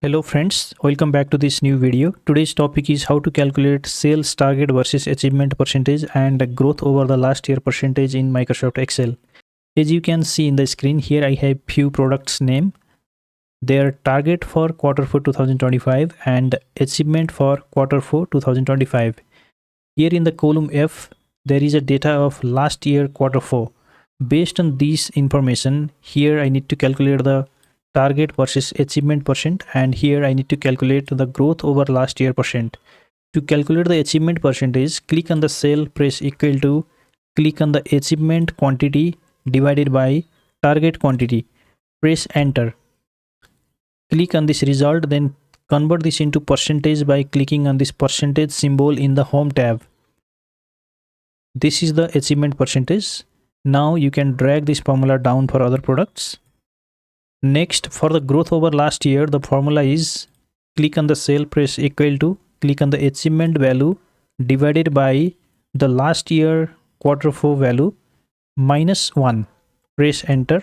Hello friends, welcome back to this new video. Today's topic is how to calculate sales target versus achievement percentage and growth over the last year percentage in Microsoft Excel. As you can see in the screen here, I have few products name, their target for Q4 2025 and achievement for Q4 2025. Here in the column F, there is a data of last year Q4. Based on this information, here I need to calculate the target versus achievement percent, and here I need to calculate the growth over last year percent. To calculate the achievement percentage, click on the cell, press equal to, click on the achievement quantity divided by target quantity, press enter. Click on this result, then convert this into percentage by clicking on this percentage symbol in the home tab. This is the achievement percentage. Now you can drag this formula down for other products. Next, for the growth over last year, the formula is click on the cell, press equal to, click on the achievement value divided by the last year Q4 value minus 1. Press enter.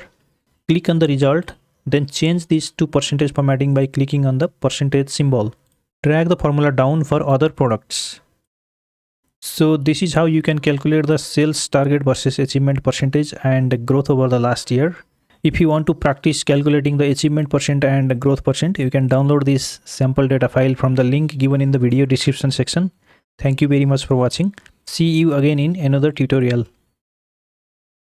Click on the result, then change this to percentage formatting by clicking on the percentage symbol. Drag the formula down for other products. So this is how you can calculate the sales target versus achievement percentage and growth over the last year. If you want to practice calculating the achievement percent and growth percent, you can download this sample data file from the link given in the video description section. Thank you very much for watching. See you again in another tutorial.